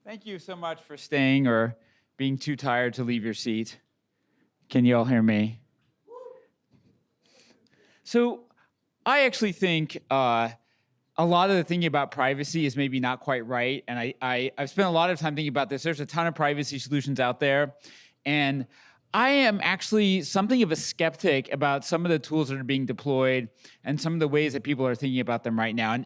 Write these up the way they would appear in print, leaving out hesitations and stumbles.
Thank you so much for staying or being too tired to leave your seat. Can you all hear me? So I actually think a lot of the thinking about privacy is maybe not quite right. And I've spent a lot of time thinking about this. There's a ton of privacy solutions out there. And I am actually something of a skeptic about some of the tools that are being deployed and some of the ways that people are thinking about them right now.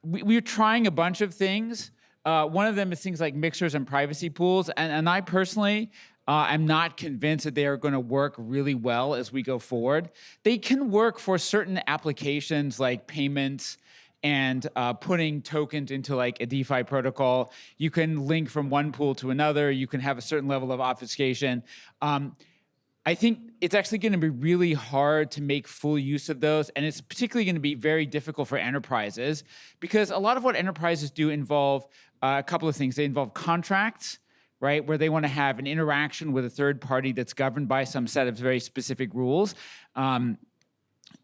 We're trying a bunch of things. One of them is things like mixers and privacy pools. And I personally am not convinced that they are going to work really well as we go forward. They can work for certain applications like payments and putting tokens into like a DeFi protocol. You can link from one pool to another. You can have a certain level of obfuscation. I think it's actually going to be really hard to make full use of those. And it's particularly going to be very difficult for enterprises because a lot of what enterprises do involve a couple of things. They involve contracts, right, where they want to have an interaction with a third party that's governed by some set of very specific rules.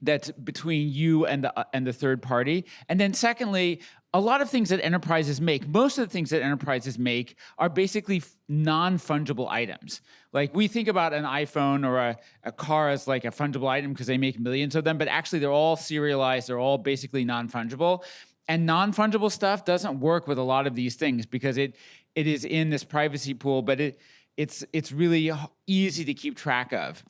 That's between you and the third party. And then secondly, a lot of things that enterprises make, most of the things that enterprises make are basically non-fungible items. Like we think about an iPhone or a car as like a fungible item because they make millions of them, but actually they're all serialized, they're all basically non-fungible. And non-fungible stuff doesn't work with a lot of these things because it is in this privacy pool, but it's really easy to keep track of.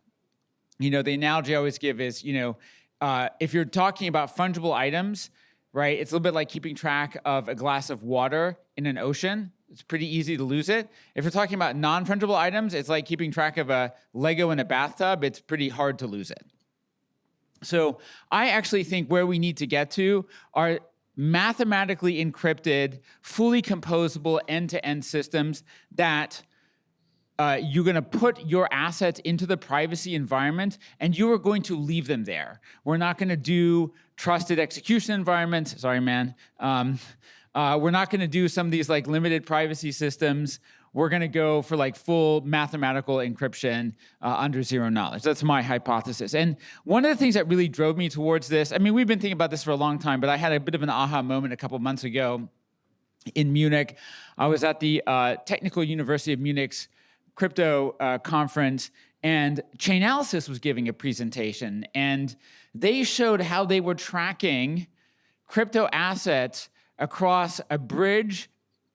You know, the analogy I always give is, if you're talking about fungible items, right, it's a little bit like keeping track of a glass of water in an ocean. It's pretty easy to lose it. If you're talking about non-fungible items, it's like keeping track of a Lego in a bathtub. It's pretty hard to lose it. So I actually think where we need to get to are mathematically encrypted, fully composable end-to-end systems that you're going to put your assets into the privacy environment and you are going to leave them there. We're not going to do trusted execution environments. Sorry, man. We're not going to do some of these like limited privacy systems. We're going to go for like full mathematical encryption under zero knowledge. That's my hypothesis. And one of the things that really drove me towards this, I mean, we've been thinking about this for a long time, but I had a bit of an aha moment a couple months ago in Munich. I was at the Technical University of Munich's crypto conference, and Chainalysis was giving a presentation, and they showed how they were tracking crypto assets across a bridge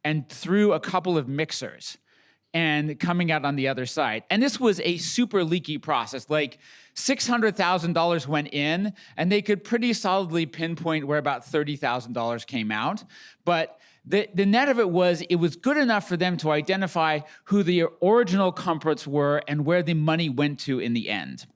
and through a couple of mixers and coming out on the other side. And this was a super leaky process. Like $600,000 went in, and they could pretty solidly pinpoint where about $30,000 came out. But the net of it was good enough for them to identify who the original culprits were and where the money went to in the end.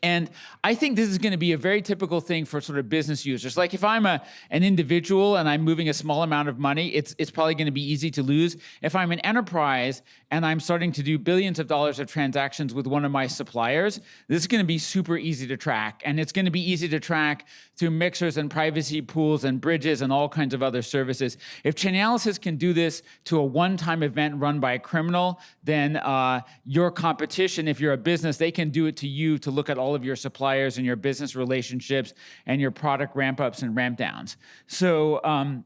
And I think this is going to be a very typical thing for sort of business users. Like if I'm an individual and I'm moving a small amount of money, it's probably going to be easy to lose. If I'm an enterprise and I'm starting to do billions of dollars of transactions with one of my suppliers, this is going to be super easy to track. And it's going to be easy to track through mixers and privacy pools and bridges and all kinds of other services. If Chainalysis can do this to a one-time event run by a criminal, then your competition, if you're a business, they can do it to you to look at all of your suppliers and your business relationships and your product ramp-ups and ramp-downs. So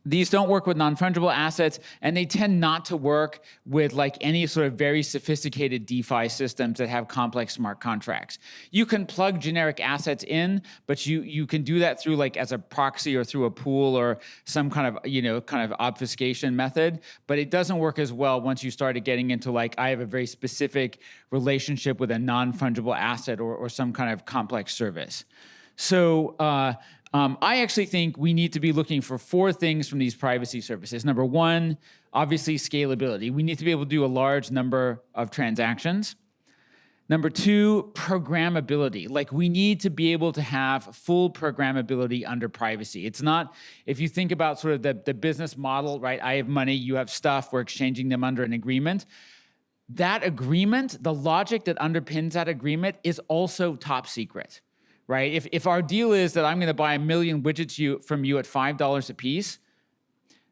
these don't work with non-fungible assets, and they tend not to work with like any sort of very sophisticated DeFi systems that have complex smart contracts. You can plug generic assets in, but you can do that through like as a proxy or through a pool or some kind of obfuscation method, but it doesn't work as well once you started getting into like, I have a very specific relationship with a non-fungible asset or some kind of complex service. So I actually think we need to be looking for 4 things from these privacy services. Number 1, obviously scalability. We need to be able to do a large number of transactions. Number 2, programmability. Like we need to be able to have full programmability under privacy. It's not, if you think about sort of the business model, right? I have money, you have stuff, we're exchanging them under an agreement. That agreement, the logic that underpins that agreement is also top secret. Right? If our deal is that I'm going to buy 1 million widgets from you at $5 a piece,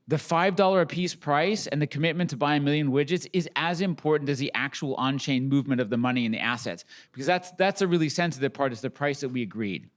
the $5 a piece price and the commitment to buy 1 million widgets is as important as the actual on-chain movement of the money and the assets, because that's a really sensitive part, is the price that we agreed.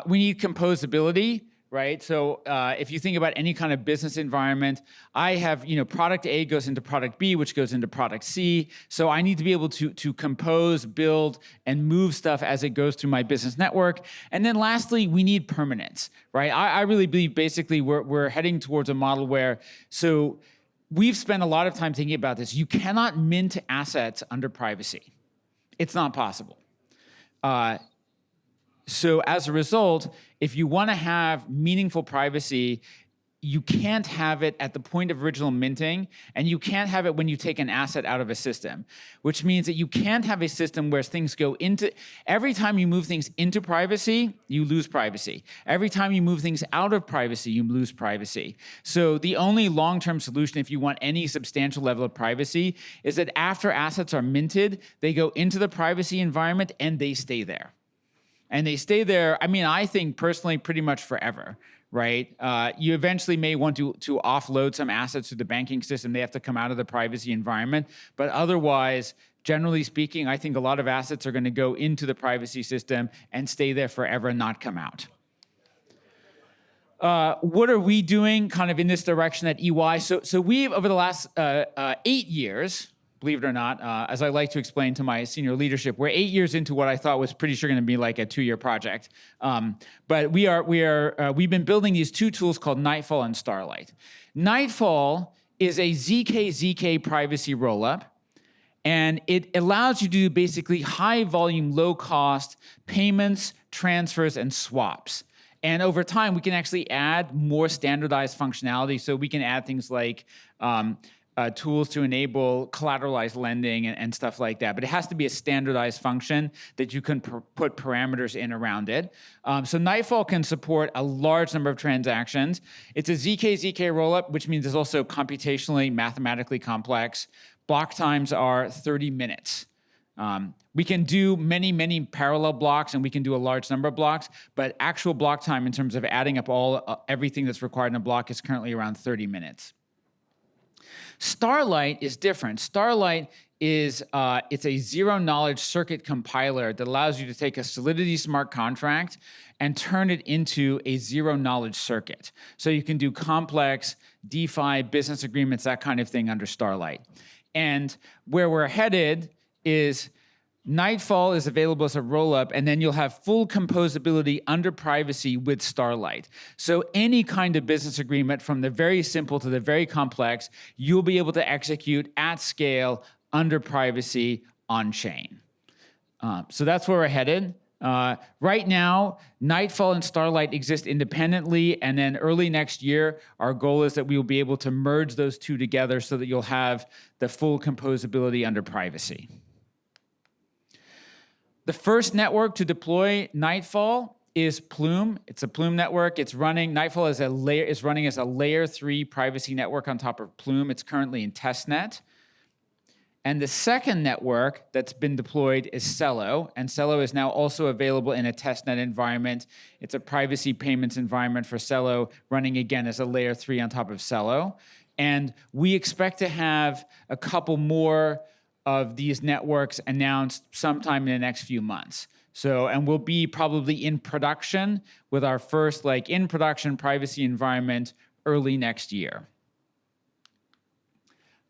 We need composability, right? So if you think about any kind of business environment, I have, product A goes into product B, which goes into product C. So I need to be able to compose, build, and move stuff as it goes through my business network. And then lastly, we need permanence, right? I really believe basically we're heading towards a model where, so we've spent a lot of time thinking about this. You cannot mint assets under privacy. It's not possible. So as a result, if you want to have meaningful privacy, you can't have it at the point of original minting, and you can't have it when you take an asset out of a system, which means that you can't have a system where things go into, every time you move things into privacy, you lose privacy. Every time you move things out of privacy, you lose privacy. So the only long-term solution, if you want any substantial level of privacy, is that after assets are minted, they go into the privacy environment and they stay there. And they stay there, I think personally pretty much forever, right? You eventually may want to offload some assets to the banking system. They have to come out of the privacy environment. But otherwise, generally speaking, I think a lot of assets are going to go into the privacy system and stay there forever and not come out. What are we doing kind of in this direction at EY? So we've, over the last 8 years, believe it or not, as I like to explain to my senior leadership, we're 8 years into what I thought was pretty sure going to be like a 2-year project. But we've been building these two tools called Nightfall and Starlight. Nightfall is a ZK privacy rollup, and it allows you to do basically high volume, low cost payments, transfers, and swaps. And over time, we can actually add more standardized functionality. So we can add things like tools to enable collateralized lending and stuff like that. But it has to be a standardized function that you can put parameters in around it. So Nightfall can support a large number of transactions. It's a ZK rollup, which means it's also computationally, mathematically complex. Block times are 30 minutes. We can do many parallel blocks, and we can do a large number of blocks, but actual block time in terms of adding up everything that's required in a block is currently around 30 minutes. Starlight is different. Starlight is it's a zero-knowledge circuit compiler that allows you to take a Solidity smart contract and turn it into a zero-knowledge circuit. So you can do complex DeFi business agreements, that kind of thing under Starlight. And where we're headed is Nightfall is available as a rollup, and then you'll have full composability under privacy with Starlight. So any kind of business agreement, from the very simple to the very complex, you'll be able to execute at scale under privacy on chain. So that's where we're headed. Right now, Nightfall and Starlight exist independently, and then early next year, our goal is that we will be able to merge those two together so that you'll have the full composability under privacy. The first network to deploy Nightfall is Plume. It's a Plume network. It's running, Nightfall is running as a layer 3 privacy network on top of Plume. It's currently in testnet. And the second network that's been deployed is Celo, and Celo is now also available in a testnet environment. It's a privacy payments environment for Celo, running again as a layer 3 on top of Celo. And we expect to have a couple more of these networks announced sometime in the next few months. So, and we'll be probably in production with our first in production privacy environment early next year.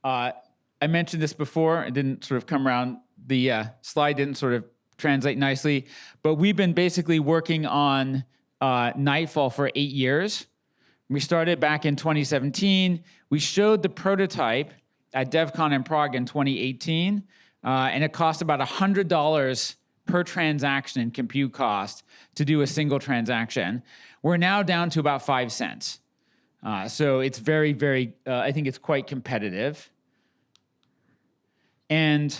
I mentioned this before. It didn't sort of come around. The slide didn't sort of translate nicely, but we've been basically working on Nightfall for 8 years. We started back in 2017. We showed the prototype at DevCon in Prague in 2018, and it cost about $100 per transaction in compute cost to do a single transaction. We're now down to about 5 cents. So it's very, I think it's quite competitive. And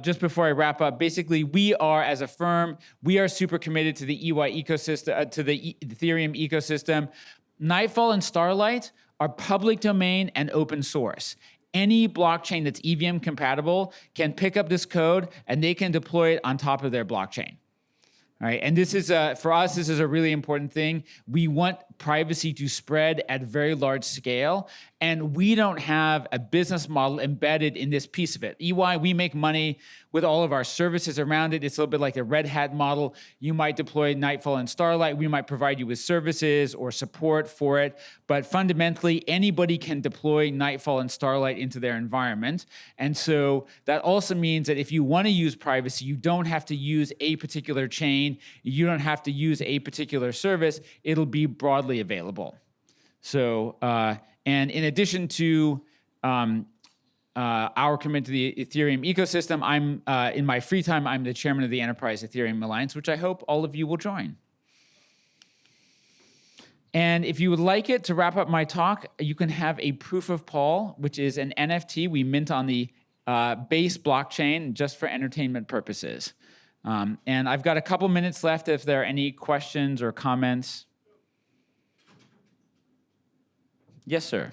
just before I wrap up, basically we are, as a firm, we are super committed to the EY ecosystem, to the Ethereum ecosystem. Nightfall and Starlight are public domain and open source. Any blockchain that's EVM compatible can pick up this code and they can deploy it on top of their blockchain. All right, and this is for us, this is a really important thing. We want privacy to spread at very large scale. And we don't have a business model embedded in this piece of it. EY, we make money with all of our services around it. It's a little bit like the Red Hat model. You might deploy Nightfall and Starlight. We might provide you with services or support for it. But fundamentally, anybody can deploy Nightfall and Starlight into their environment. And so that also means that if you want to use privacy, you don't have to use a particular chain. You don't have to use a particular service. It'll be broadly available. So, and in addition to our commitment to the Ethereum ecosystem, I'm in my free time, I'm the chairman of the Enterprise Ethereum Alliance, which I hope all of you will join. And if you would like it, to wrap up my talk, you can have a proof of Paul, which is an NFT we mint on the base blockchain just for entertainment purposes. And I've got a couple minutes left if there are any questions or comments. Yes, sir.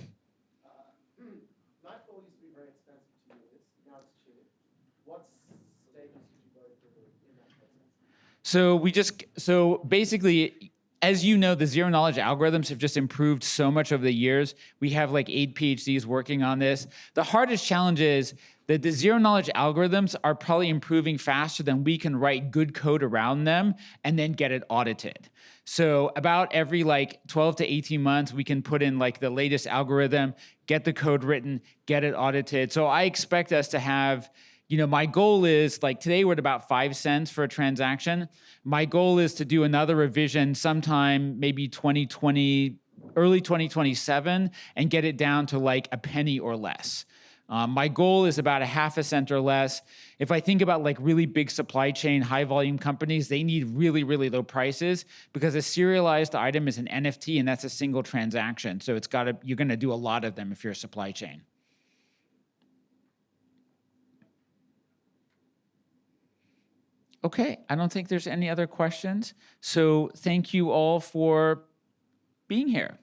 Nightfall used to be very expensive to use. Now it's cheap. What stages did you go through in that process? So basically, as you know, the zero knowledge algorithms have just improved so much over the years. We have like 8 PhDs working on this. The hardest challenge is that the zero knowledge algorithms are probably improving faster than we can write good code around them and then get it audited. So about every like 12 to 18 months, we can put in like the latest algorithm, get the code written, get it audited. So I expect us to have, my goal is like today we're at about 5 cents for a transaction. My goal is to do another revision sometime maybe 2020, early 2027 and get it down to like a penny or less. My goal is about a half a cent or less. If I think about like really big supply chain, high volume companies, they need really, really low prices because a serialized item is an NFT and that's a single transaction. So you're going to do a lot of them if you're a supply chain. Okay, I don't think there's any other questions. So thank you all for being here.